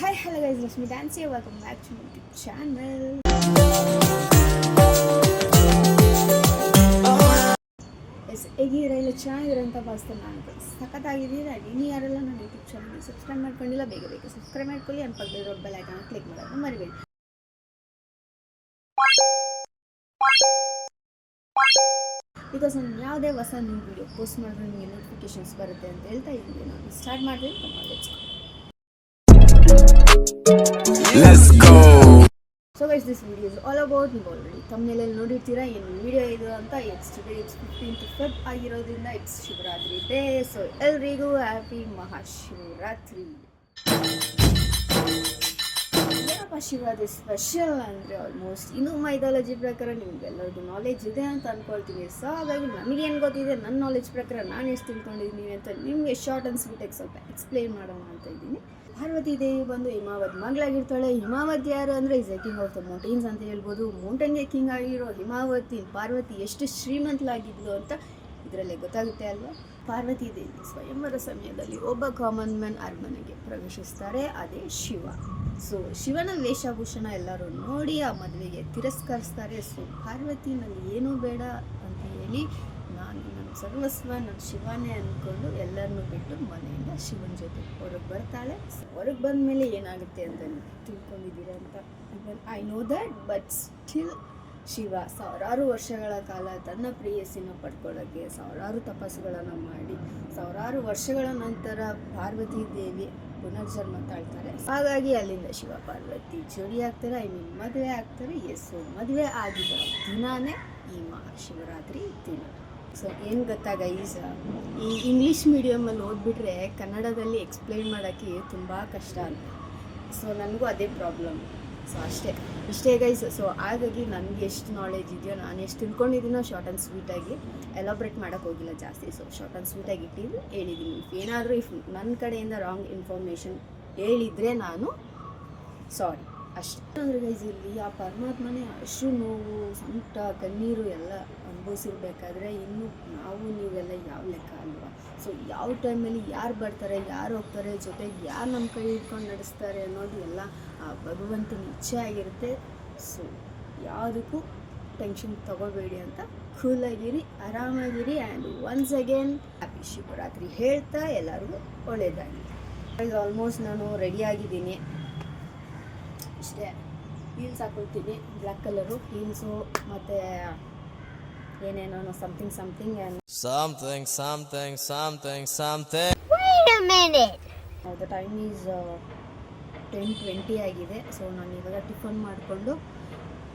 Hi, hello guys, Rashmi Dance here. Welcome back to my YouTube channel. Yes ಹೇಗಿದ್ದೀರಾ ಇಲ್ಲ ಚೆನ್ನಾಗಿದ್ದೀರಾ ಅಂತ ಭಾವಿಸ್ತೀನಿ ನಾನು ಸಖತ್ತಾಗಿದ್ದೀರಾ. ಇನ್ನು ಯಾರೆಲ್ಲ ನನ್ನ ಯೂಟ್ಯೂಬ್ ಚಾನಲ್ಗೆ ಸಬ್ಸ್ಕ್ರೈಬ್ ಮಾಡ್ಕೊಂಡಿಲ್ಲ ಬೇಗ ಬೇಗ ಸಬ್ಸ್ಕ್ರೈಬ್ ಮಾಡ್ಕೊಳ್ಳಿ. ಅಂತ ಪಕ್ಕದಲ್ಲಿರೋ ಬೆಲ್ ಐಕಾನ್ ಕ್ಲಿಕ್ ಮಾಡೋದನ್ನ ಮರಿಬೇಡಿ. ಬಿಕಾಸ್ ನಾನು ಯಾವುದೇ ಹೊಸ ನ್ಯೂ ವಿಡಿಯೋ ಪೋಸ್ಟ್ ಮಾಡಿದ್ರೆ ನಿಮಗೆ ನೋಟಿಫಿಕೇಶನ್ಸ್ ಬರುತ್ತೆ ಅಂತ ಹೇಳ್ತಾ ಇದ್ದೀನಿ. ನಾನು ಸ್ಟಾರ್ಟ್ ಮಾಡಿದ್ರೆ Let's go. So guys, this video is all about ನೀವು ಆಲ್ರೆಡಿ ತಮ್ಮನೇಲಿ ನೋಡಿರ್ತೀರಾ ಏನು ವಿಡಿಯೋ ಇದು ಅಂತ. ಇಟ್ಸ್ 15th Feb ಆಗಿರೋದ್ರಿಂದ ಇಟ್ಸ್ ಶಿವರಾತ್ರಿ ಡೇ. ಸೊ ಎಲ್ರಿಗೂ ಹ್ಯಾಪಿ ಮಹಾಶಿವರಾತ್ರಿ. ಏನಪ್ಪ ಶಿವರಾತ್ರಿ ಸ್ಪೆಷಲ್ ಅಂದರೆ ಆಲ್ಮೋಸ್ಟ್ ಇನ್ನೂ ಮೈಥಾಲಜಿ ಪ್ರಕಾರ ನಿಮಗೆಲ್ಲರಿಗೂ ನಾಲೆಜ್ ಇದೆ ಅಂತ ಅಂದ್ಕೊಳ್ತೀನಿ. ಸೊ ಹಾಗಾಗಿ ನನಗೇನು ಗೊತ್ತಿದೆ, ನನ್ನ ನಾಲೆಜ್ ಪ್ರಕಾರ ನಾನು ಎಷ್ಟು ತಿಳ್ಕೊಂಡಿದ್ದೀನಿ ಅಂತ ನಿಮಗೆ ಶಾರ್ಟ್ ಆ್ಯಂಡ್ ಸ್ವೀಟಾಗಿ ಸ್ವಲ್ಪ ಎಕ್ಸ್ಪ್ಲೈನ್ ಮಾಡೋಣ ಅಂತ ಇದ್ದೀನಿ. ಪಾರ್ವತಿ ದೇವಿ ಬಂದು ಹಿಮಾವತ್ ಮಗಳಾಗಿರ್ತಾಳೆ. ಹಿಮಾವತಿ ಯಾರು ಅಂದರೆ is A king of the mountains ಅಂತ ಹೇಳ್ಬೋದು. ಮೌಂಟೇನ್ಗೆ ಕಿಂಗ್ ಆಗಿರೋ ಹಿಮಾವತಿ ಪಾರ್ವತಿ ಎಷ್ಟು ಶ್ರೀಮಂತಲಾಗಿದ್ಲು ಅಂತ ಇದರಲ್ಲೇ ಗೊತ್ತಾಗುತ್ತೆ ಅಲ್ವಾ. ಪಾರ್ವತಿ ದೇವಿ ಸ್ವಯಂವರ ಸಮಯದಲ್ಲಿ ಒಬ್ಬ ಕಾಮನ್ ಮ್ಯಾನ್ ಅರಮನೆಗೆ ಪ್ರವೇಶಿಸ್ತಾರೆ, ಅದೇ ಶಿವ. ಸೊ ಶಿವನ ವೇಷಭೂಷಣ ಎಲ್ಲರೂ ನೋಡಿ ಆ ಮದುವೆಗೆ ತಿರಸ್ಕರಿಸ್ತಾರೆ. ಸೊ ಪಾರ್ವತಿ ನನಗೆ ಏನೂ ಬೇಡ ಅಂತ ಹೇಳಿ ನಾನು ನನ್ನ ಸರ್ವಸ್ವ ನನ್ನ ಶಿವನೇ ಅಂದ್ಕೊಂಡು ಎಲ್ಲರನ್ನೂ ಬಿಟ್ಟು ಮನೆಯಿಂದ ಶಿವನ ಜೊತೆ ಹೊರಗೆ ಬರ್ತಾಳೆ. ಹೊರಗೆ ಬಂದ ಮೇಲೆ ಏನಾಗುತ್ತೆ ಅಂತ ತಿಳ್ಕೊಂಡಿದ್ದೀರ ಅಂತ I know that. But still Shiva ಸಾವಿರಾರು ವರ್ಷಗಳ ಕಾಲ ತನ್ನ ಪ್ರೇಯಸ್ಸಿನ ಪಡ್ಕೊಳ್ಳೋಕ್ಕೆ ಸಾವಿರಾರು ತಪಸ್ಸುಗಳನ್ನು ಮಾಡಿ ಸಾವಿರಾರು ವರ್ಷಗಳ ನಂತರ ಪಾರ್ವತಿ ದೇವಿ ಪುನರ್ಜನ್ಮ ತಾಳ್ತಾರೆ. ಹಾಗಾಗಿ ಅಲ್ಲಿಂದ ಶಿವ ಪಾರ್ವತಿ ಜೋಡಿ ಆಗ್ತಾರೆ, ಮದುವೆ ಆಗ್ತಾರೆ. ಎಸ್ಸು ಮದುವೆ ಆಗಿದ್ದ ದಿನಾನೇ ಈ ಮಹಾಶಿವರಾತ್ರಿ ದಿನ. ಸೊ ಏನು ಗೊತ್ತಾ ಗೈಸ್, ಈ ಇಂಗ್ಲೀಷ್ ಮೀಡಿಯಮಲ್ಲಿ ಓದ್ಬಿಟ್ರೆ ಕನ್ನಡದಲ್ಲಿ ಎಕ್ಸ್ಪ್ಲೈನ್ ಮಾಡೋಕ್ಕೆ ತುಂಬ ಕಷ್ಟ ಅಂತ. ಸೊ ನನಗೂ ಅದೇ ಪ್ರಾಬ್ಲಮ್. ಸೊ ಇಷ್ಟೇ ಗೈಸ್. ಸೊ ಹಾಗಾಗಿ ನನಗೆ ಎಷ್ಟು ನಾಲೆಜ್ ಇದೆಯೋ, ನಾನು ಎಷ್ಟು ತಿಳ್ಕೊಂಡಿದ್ದೀನೋ ಶಾರ್ಟ್ ಆ್ಯಂಡ್ ಸ್ವೀಟಾಗಿ ಎಲಾಬ್ರೇಟ್ ಮಾಡೋಕ್ಕೆ ಹೋಗಿಲ್ಲ ಜಾಸ್ತಿ. ಸೊ ಶಾರ್ಟ್ ಆ್ಯಂಡ್ ಸ್ವೀಟಾಗಿ ಇಟ್ಟಿದ್ದು ಹೇಳಿದ್ದೀನಿ. ಏನಾದರೂ ನನ್ನ ಕಡೆಯಿಂದ ರಾಂಗ್ ಇನ್ಫಾರ್ಮೇಷನ್ ಹೇಳಿದರೆ ನಾನು ಸಾರಿ ಅಷ್ಟೇ. ಅಂದರೆ ಗೈಸ್ ಇಲ್ಲಿ ಆ ಪರಮಾತ್ಮನೇ ಅಷ್ಟು ನೋವು ಸಂಕಟ ಕಣ್ಣೀರು ಎಲ್ಲ ಅನುಭವಿಸಿರ್ಬೇಕಾದ್ರೆ ಇನ್ನು ನಾವು ನೀವೆಲ್ಲ ಯಾವ ಲೆಕ್ಕ ಅಲ್ವಾ. ಸೊ ಯಾವ ಟೈಮಲ್ಲಿ ಯಾರು ಬರ್ತಾರೆ ಯಾರು ಹೋಗ್ತಾರೆ, ಜೊತೆಗೆ ಯಾರು ನಮ್ಮ ಕೈ ಹಿಡ್ಕೊಂಡು ನಡೆಸ್ತಾರೆ ಅನ್ನೋದು ಎಲ್ಲ ಆ ಭಗವಂತನ ಇಚ್ಛೆ ಆಗಿರುತ್ತೆ. ಸೊ ಯಾವುದಕ್ಕೂ ಟೆನ್ಷನ್ ತಗೋಬೇಡಿ ಅಂತ ಕೂಲಾಗಿರಿ, ಆರಾಮಾಗಿರಿ. And once again happy Shivaratri ಹೇಳ್ತಾ ಎಲ್ಲರಿಗೂ ಒಳ್ಳೆಯದಾಗಿ. ಆಲ್ಮೋಸ್ಟ್ ನಾನು ರೆಡಿಯಾಗಿದ್ದೀನಿ. ಇಷ್ಟೇ, ಹೀಲ್ಸ್ ಹಾಕೊಳ್ತೀನಿ, ಬ್ಲ್ಯಾಕ್ ಕಲರು ಹೀಲ್ಸು ಮತ್ತು ಏನೇನೋ ಸಮಥಿಂಗ್ ದ ಟೈಮ್ ಈಸ್ 10:20 ಆಗಿದೆ. ಸೊ ನಾನು ಇವಾಗ ಟಿಫನ್ ಮಾಡಿಕೊಂಡು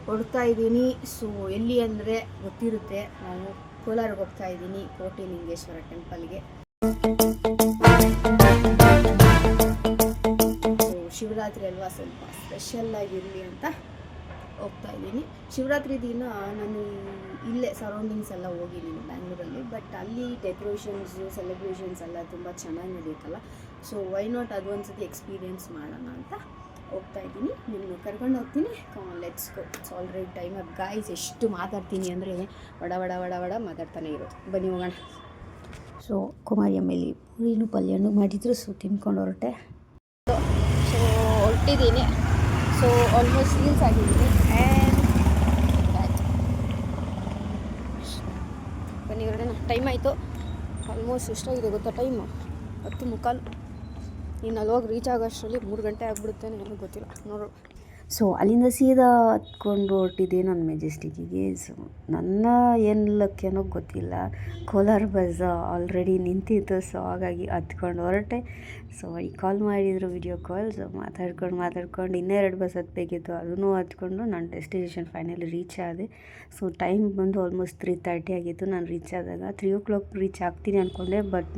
ಹೊಡ್ತಾ ಇದ್ದೀನಿ. ಸೊ ಎಲ್ಲಿ ಅಂದರೆ ಗೊತ್ತಿರುತ್ತೆ, ನಾನು ಕೋಲಾರಿಗೆ ಹೋಗ್ತಾ ಇದ್ದೀನಿ, ಕೋಟೆ ಲಿಂಗೇಶ್ವರ ಟೆಂಪಲ್ಗೆ. ಶಿವರಾತ್ರಿ ಅಲ್ವಾ, ಸ್ವಲ್ಪ ಸ್ಪೆಷಲ್ಲಾಗಿರಲಿ ಅಂತ ಹೋಗ್ತಾ ಇದ್ದೀನಿ. ಶಿವರಾತ್ರಿ ದಿನ ನಾನು ಇಲ್ಲೇ ಸರೌಂಡಿಂಗ್ಸ್ ಎಲ್ಲ ಹೋಗಿದ್ದೀನಿ ಬ್ಯಾಂಗ್ಳೂರಲ್ಲಿ. ಬಟ್ ಅಲ್ಲಿ ಡೆಕೋರೇಷನ್ಸು ಸೆಲೆಬ್ರೇಷನ್ಸ್ ಎಲ್ಲ ತುಂಬ ಚೆನ್ನಾಗಿ ನಡೆಯುತ್ತಲ್ಲ. ಸೊ ವೈ ನಾಟ್ ಅದು ಒಂದ್ಸತಿ ಎಕ್ಸ್ಪೀರಿಯೆನ್ಸ್ ಮಾಡೋಣ ಅಂತ ಹೋಗ್ತಾ ಇದ್ದೀನಿ. ನಿಮ್ಮನ್ನು ಕರ್ಕೊಂಡು ಹೋಗ್ತೀನಿ. Let's go. It's already time up guys. ಎಷ್ಟು ಮಾತಾಡ್ತೀನಿ ಅಂದರೆ ವಡ ಮಾತಾಡ್ತಾನೆ ಇರೋದು. ಬನ್ನಿ ಹೋಗೋಣ. ಸೊ ಕುಮಾರಿ ಆಮೇಲೆ ಪೂರಿನೂ ಪಲ್ಯನೂ ಮಾಡಿದ್ರು. ಸೊ ತಿನ್ಕೊಂಡು ಹೊರಟೆ. ಸೊ ಹೊರಟಿದ್ದೀನಿ. ಸೊ ಆಲ್ಮೋಸ್ಟ್ ರೀಲ್ಸ್ ಆಗಿದ್ದೀನಿ. ಆ್ಯಂಡ್ ಬನ್ನಿ ಹೊರಡೋಣ. ಟೈಮ್ ಆಯಿತು. ಆಲ್ಮೋಸ್ಟ್ ಎಷ್ಟಾಗಿದೆ ಗೊತ್ತಾ, ಟೈಮು 10:15. ಇನ್ನು ಅಲ್ಲಿ ಹೋಗಿ ರೀಚ್ ಆಗೋಷ್ಟರಲ್ಲಿ 3 ಗಂಟೆ ಆಗಿಬಿಡುತ್ತೆ, ನನಗೆ ಗೊತ್ತಿಲ್ಲ ನೋಡು. ಸೊ ಅಲ್ಲಿಂದ ಸೀದಾ ಹತ್ಕೊಂಡು ಹೊರಟಿದ್ದೆ ನಾನು ಮೆಜೆಸ್ಟಿಕ್ಕಿಗೆ. ಸೊ ನನ್ನ ಏನೋ ಗೊತ್ತಿಲ್ಲ, ಕೋಲಾರ ಬಸ್ ಆಲ್ರೆಡಿ ನಿಂತಿತ್ತು. ಸೊ ಹಾಗಾಗಿ ಹತ್ಕೊಂಡು ಹೊರಟೆ. ಸೊ ಈ ಕಾಲ್ ಮಾಡಿದ್ರು ವಿಡಿಯೋ ಕಾಲ್. ಸೊ ಮಾತಾಡ್ಕೊಂಡು ಇನ್ನೆರಡು ಬಸ್ ಹತ್ತಬೇಕಿತ್ತು, ಅದನ್ನು ಹತ್ಕೊಂಡು ನಾನು ಡೆಸ್ಟಿನೇಷನ್ ಫೈನಲಿ ರೀಚ್ ಆದೆ. ಸೊ ಟೈಮ್ ಬಂದು ಆಲ್ಮೋಸ್ಟ್ 3:30 ಆಗಿತ್ತು ನಾನು ರೀಚ್ ಆದಾಗ. 3 o'clock ರೀಚ್ ಆಗ್ತೀನಿ ಅಂದ್ಕೊಂಡೆ. ಬಟ್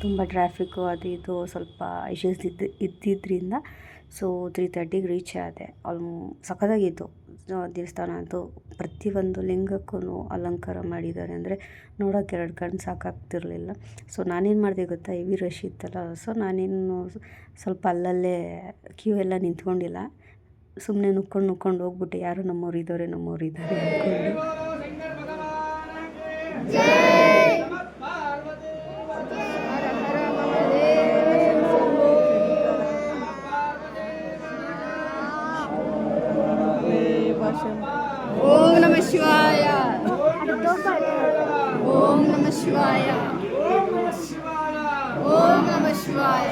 ತುಂಬ ಟ್ರಾಫಿಕ್ಕು ಅದು ಇದು ಸ್ವಲ್ಪ ಇಶ್ಯೂಸ್ ಇದ್ದಿದ್ದರಿಂದ ಸೊ 3:30ಗೆ ರೀಚ್ ಆದೆ. ಸಖತ್ತಾಗಿತ್ತು ದೇವಸ್ಥಾನ ಅಂತೂ. ಪ್ರತಿಯೊಂದು ಲಿಂಗಕ್ಕೂ ಅಲಂಕಾರ ಮಾಡಿದ್ದಾರೆ, ಅಂದರೆ ನೋಡೋಕೆ 2 ಕಣ್ಣು ಸಾಕಾಗ್ತಿರಲಿಲ್ಲ. ಸೊ ನಾನೇನು ಮಾಡಿದೆ ಗೊತ್ತಾ, ಹೆವಿ ರಶ್ ಇತ್ತಲ್ಲ. ಸೊ ನಾನೇನು ಸ್ವಲ್ಪ ಅಲ್ಲಲ್ಲೇ ಕ್ಯೂ ಎಲ್ಲ ನಿಂತ್ಕೊಂಡಿಲ್ಲ, ಸುಮ್ಮನೆ ನುಕ್ಕೊಂಡು ಹೋಗ್ಬಿಟ್ಟೆ. ಯಾರು ನಮ್ಮವ್ರು ಇದ್ದಾರೆ ಅಂದ್ಕೊಂಡು. ಓಂ ನಮಃ ಶಿವಾಯ. ಓಂ ನಮಃ ಶಿವಾಯ. ಓಂ ನಮಃ ಶಿವಾಯ.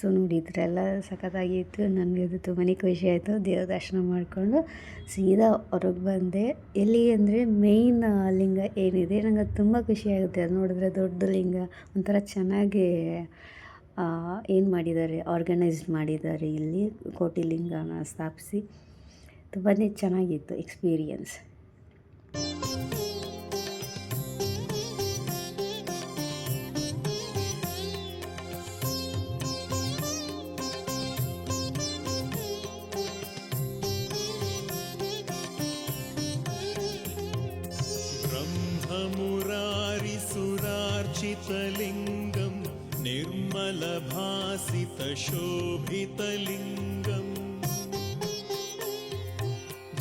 ಸೊ ನೋಡಿದ್ರೆಲ್ಲ ಸಖತ್ತಾಗಿತ್ತು. ನನಗೆ ಅದು ತುಂಬಾ ಖುಷಿ ಆಯಿತು. ದೇವ್ರ ದರ್ಶನ ಮಾಡಿಕೊಂಡು ಸೀದಾ ಹೊರಗೆ ಬಂದೆ. ಎಲ್ಲಿ ಅಂದರೆ ಮೇಯ್ನ್ ಲಿಂಗ ಏನಿದೆ, ನನಗೆ ಅದು ತುಂಬ ಖುಷಿಯಾಗುತ್ತೆ. ಅದು ನೋಡಿದ್ರೆ ದೊಡ್ಡ ಲಿಂಗ ಒಂಥರ ಚೆನ್ನಾಗಿ ಏನು ಮಾಡಿದ್ದಾರೆ, ಆರ್ಗನೈಸ್ಡ್ ಮಾಡಿದ್ದಾರೆ. ಇಲ್ಲಿ ಕೋಟಿ ಲಿಂಗನ ಸ್ಥಾಪಿಸಿ ತುಂಬಾ ಚೆನ್ನಾಗಿತ್ತು ಎಕ್ಸ್ಪೀರಿಯನ್ಸ್. ब्रह्ममुरारिसुरार्चितलिङ्गं निर्मलभासितशोभितलिङ्गम्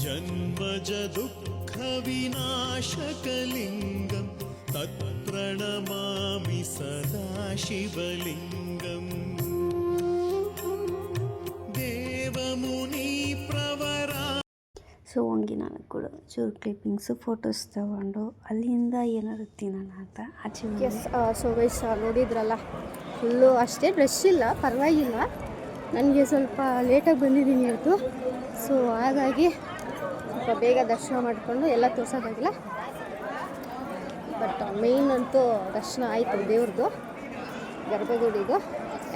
जन्मजदुःखविनाशकलिङ्गं तत्प्रणमामि सदा शिवलिङ्गम् देवमुनिप्रवरा. ಸೊ ಹಂಗೆ ನಾನು ಕೂಡ ಚೂರು ಕ್ಲಿಪ್ಪಿಂಗ್ಸು ಫೋಟೋಸ್ ತಗೊಂಡು ಅಲ್ಲಿಂದ ಏನಾದ್ರು ತಿನ್ನೋಣ ಅಂತ ಆಚೆ. ಎಸ್, ಸೊ ಗೈಸ್ ನೋಡಿದ್ರಲ್ಲ, ಫುಲ್ಲು ಅಷ್ಟೇ ರಶ್ ಇಲ್ಲ, ಪರವಾಗಿಲ್ಲ. ನನಗೆ ಸ್ವಲ್ಪ ಲೇಟಾಗಿ ಬಂದಿದ್ದೀನಿ ಇವತ್ತು. ಸೊ ಹಾಗಾಗಿ ಸ್ವಲ್ಪ ಬೇಗ ದರ್ಶನ ಮಾಡಿಕೊಂಡು ಎಲ್ಲ ತೋರ್ಸೋದಾಗಿಲ್ಲ. ಬಟ್ ಮೇಯ್ನ್ ಅಂತೂ ದರ್ಶನ ಆಯಿತು ದೇವ್ರದ್ದು, ಗರ್ಭಗುಡಿದು.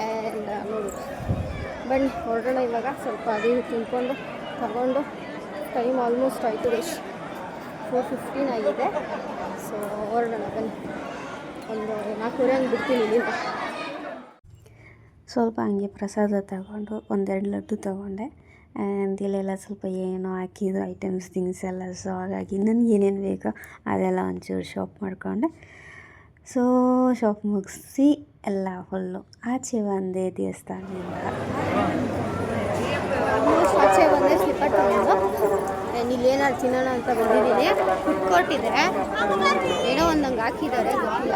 ಆ್ಯಂಡ್ ನೋಡಿ ಬನ್ನಿ ಹೊರಡೋಣ ಇವಾಗ. ಸ್ವಲ್ಪ ಅದು ತಿನ್ಕೊಂಡು ತಗೊಂಡು, ಟೈಮ್ ಆಲ್ಮೋಸ್ಟ್ ಆಯಿತು ಗೈಸ್, 4:15 ಆಗಿದೆ. ಸೊ ಹೊರಡೋಣ ಬನ್ನಿ. ಒಂದು 4:30 ಹಂಗೆ ಬಿಡ್ತೀನಿ ಇಲ್ಲಿಂದ. ಸ್ವಲ್ಪ ಹಂಗೆ ಪ್ರಸಾದ ತಗೊಂಡು ಒಂದೆರಡು ಲಡ್ಡು ತೊಗೊಂಡೆ. ಆ್ಯಂಡ್ ಇಲ್ಲೆಲ್ಲ ಸ್ವಲ್ಪ ಏನೋ ಹಾಕಿದ್ದು ಐಟಮ್ಸ್ ಥಿಂಗ್ಸ್ ಎಲ್ಲ. ಸೊ ಹಾಗಾಗಿ ನನಗೆ ಏನೇನು ಬೇಕೋ ಅದೆಲ್ಲ ಒಂಚೂರು ಶಾಪ್ ಮಾಡಿಕೊಂಡೆ. ಸೊ ಶಾಪ್ ಮುಗಿಸಿ ಎಲ್ಲ ಫುಲ್ಲು ಆಚೆ ಬಂದೆ ದೇವಸ್ಥಾನದಿಂದ. ಆಚೆ ಬಂದರೆ ಸ್ಲಿಪ್ಪರ್ ತಗೊಂಡು ಇಲ್ಲಿ ಏನಾದ್ರು ತಿನ್ನೋಣ ಅಂತ ಬಂದಿದ್ದೀನಿ. ಫುಡ್ ಕೋರ್ಟ್ ಇದೆ, ಏನೋ ಒಂದಂಗೆ ಹಾಕಿದ್ದಾರೆ, ಗೊತ್ತಿಲ್ಲ.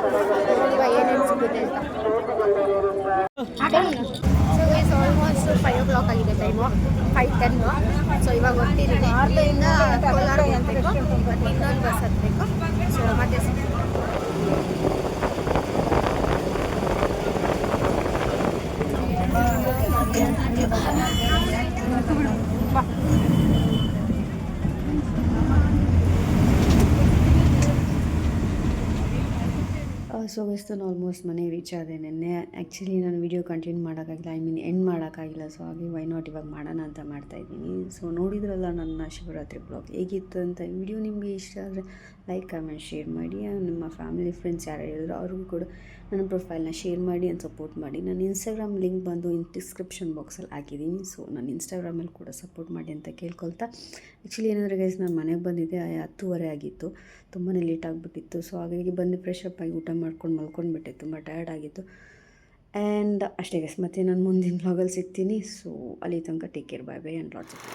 ಇವಾಗ ಏನೇನು ಸಿಗುತ್ತೆ ಅಂತ. ಸೊ ಗೈಸ್ ಆಲ್ಮೋಸ್ಟ್ 5 o'clock ಆಗಿದೆ ಟೈಮು, 5:10. ಸೊ ಇವಾಗ ಹೊರ್ಟಿದ್ದೀನಿ. ಇಲ್ಲಿಂದ ಕೋಲಾರ ಹೋಗಬೇಕು, ಬಟ್ ಇನ್ನೊಂದು ಬಸ್ ಹತ್ತಬೇಕು. ಸೊ ಮತ್ತೆ ಸೊ ಗೈಸ್ ನಾನು ಆಲ್ಮೋಸ್ಟ್ ಮನೆಗೆ ರೀಚ್ ಆದೆ ನಿನ್ನೆ. ಆ್ಯಕ್ಚುಲಿ ನಾನು ವೀಡಿಯೋ ಕಂಟಿನ್ಯೂ ಮಾಡೋಕ್ಕಾಗಿಲ್ಲ, ಎಂಡ್ ಮಾಡೋಕ್ಕಾಗಿಲ್ಲ. ಸೊ ಹಾಗೆ ವೈ ನಾಟ್ ಇವಾಗ ಮಾಡೋಣ ಅಂತ ಮಾಡ್ತಾಯಿದ್ದೀನಿ. ಸೊ ನೋಡಿದ್ರಲ್ಲ ನನ್ನ ಶಿವರಾತ್ರಿ ಬ್ಲಾಗ್ ಹೇಗಿತ್ತು ಅಂತ. ಈ ವಿಡಿಯೋ ನಿಮಗೆ ಇಷ್ಟ ಆದರೆ ಲೈಕ್, ಕಮೆಂಟ್, ಶೇರ್ ಮಾಡಿ. ನಿಮ್ಮ ಫ್ಯಾಮಿಲಿ ಫ್ರೆಂಡ್ಸ್ ಯಾರು ಹೇಳಿದ್ರು ಅವ್ರಿಗೂ ಕೂಡ ನನ್ನ ಪ್ರೊಫೈಲ್ನ ಶೇರ್ ಮಾಡಿ ಆ್ಯಂಡ್ ಸಪೋರ್ಟ್ ಮಾಡಿ. ನನ್ನ ಇನ್ಸ್ಟಾಗ್ರಾಮ್ ಲಿಂಕ್ ಬಂದು ಡಿಸ್ಕ್ರಿಪ್ಷನ್ ಬಾಕ್ಸಲ್ಲಿ ಹಾಕಿದ್ದೀನಿ. ಸೊ ನನ್ನ ಇನ್ಸ್ಟಾಗ್ರಾಮಲ್ಲಿ ಕೂಡ ಸಪೋರ್ಟ್ ಮಾಡಿ ಅಂತ ಕೇಳ್ಕೊಳ್ತಾ, ಆ್ಯಕ್ಚುಲಿ ಏನಂದರೆ ಗೈಸ್ ನಾನು ಮನೆಗೆ ಬಂದಿದ್ದೆ 10:30 ಆಗಿತ್ತು, ತುಂಬಾ ಲೇಟ್ ಆಗಿಬಿಟ್ಟಿತ್ತು. ಸೊ ಹಾಗಾಗಿ ಬಂದು ಫ್ರೆಶ್ ಅಪ್ ಆಗಿ ಊಟ ಮಾಡ್ಕೊಂಡು ಮಲ್ಕೊಂಡ್ಬಿಟ್ಟೆ, ತುಂಬ ಟಯರ್ಡ್ ಆಗಿತ್ತು. ಆ್ಯಂಡ್ ಅಷ್ಟೇ ಗೈಸ್, ಮತ್ತೆ ನಾನು ಮುಂದಿನ ಬ್ಲಾಗಲ್ಲಿ ಸಿಗ್ತೀನಿ. ಸೊ ಅಲ್ಲಿ ತನಕ take care, bye bye and lots of